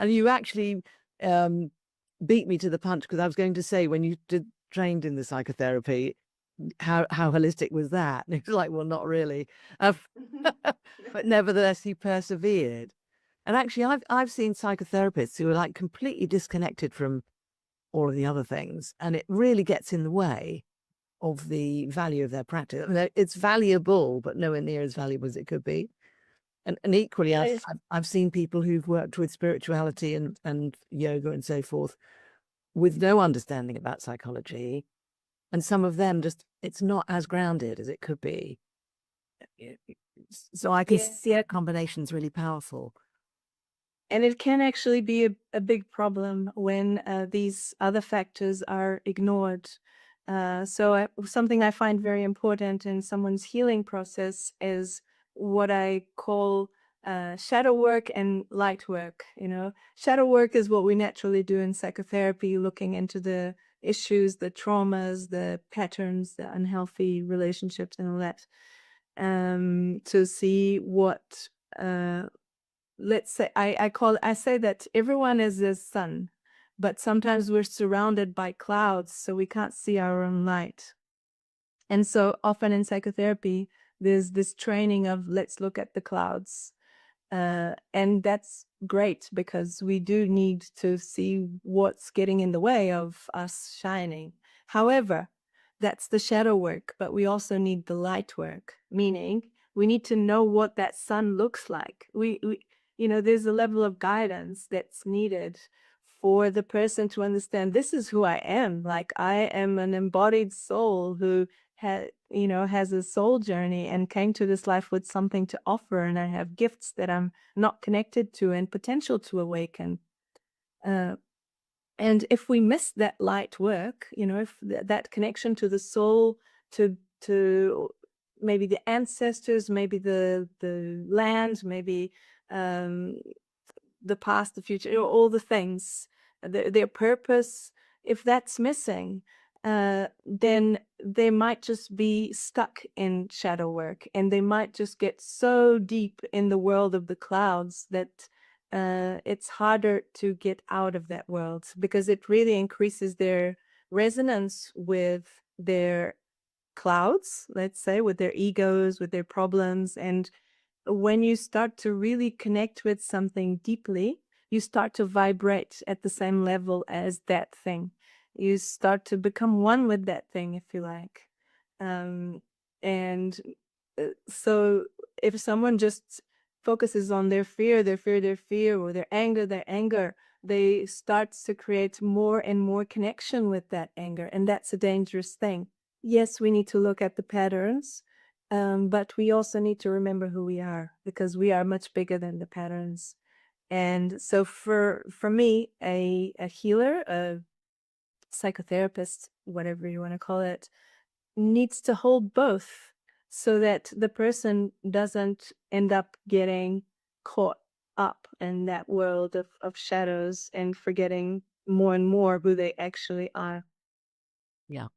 And you actually beat me to the punch, because I was going to say, when you trained in the psychotherapy, how holistic was that? And it's like, well, not really. Uh, but nevertheless, he persevered. And actually, I've seen psychotherapists who are like completely disconnected from all of the other things, and it really gets in the way of the value of their practice. I mean, it's valuable, but nowhere near as valuable as it could be. And equally, I- I've seen people who've worked with spirituality and yoga and so forth with no understanding about psychology, and some of them just, it's not as grounded as it could be. Y- So I can yeah. see a combination's really powerful. And it can actually be a big problem when these other factors are ignored. Something I find very important in someone's healing process is what I call shadow work and light work. Shadow work is what we naturally do in psychotherapy, looking into the issues, the traumas, the patterns, the unhealthy relationships, and all that, to see what. Let's say I say that everyone is the sun, but sometimes we're surrounded by clouds, so we can't see our own light. And so often in psychotherapy, there's this training of let's look at the clouds. And that's great because we do need to see what's getting in the way of us shining. However, that's the shadow work, but we also need the light work, meaning we need to know what that sun looks like. There's a level of guidance that's needed for the person to understand this is who I am. Like, I am an embodied soul who has a soul journey and came to this life with something to offer, and I have gifts that I'm not connected to and potential to awaken. Uh, and if we miss that light work, if that connection to the soul, to maybe the ancestors, maybe the land, maybe um, the past, the future, all the things, their purpose, if that's missing, then they might just be stuck in shadow work, and they might just get so deep in the world of the clouds that it's harder to get out of that world, because it really increases their resonance with their clouds, let's say, with their egos, with their problems. And when you start to really connect with something deeply, you start to vibrate at the same level as that thing. You start to become one with that thing, if you like. Um, and so if someone just focuses on their fear, or their anger, they start to create more and more connection with that anger. And that's a dangerous thing. Yes, we need to look at the patterns, but we also need to remember who we are, because we are much bigger than the patterns. And so for me, a healer, a psychotherapist, whatever you want to call it, needs to hold both, so that the person doesn't end up getting caught up in that world of shadows and forgetting more and more who they actually are. Yeah.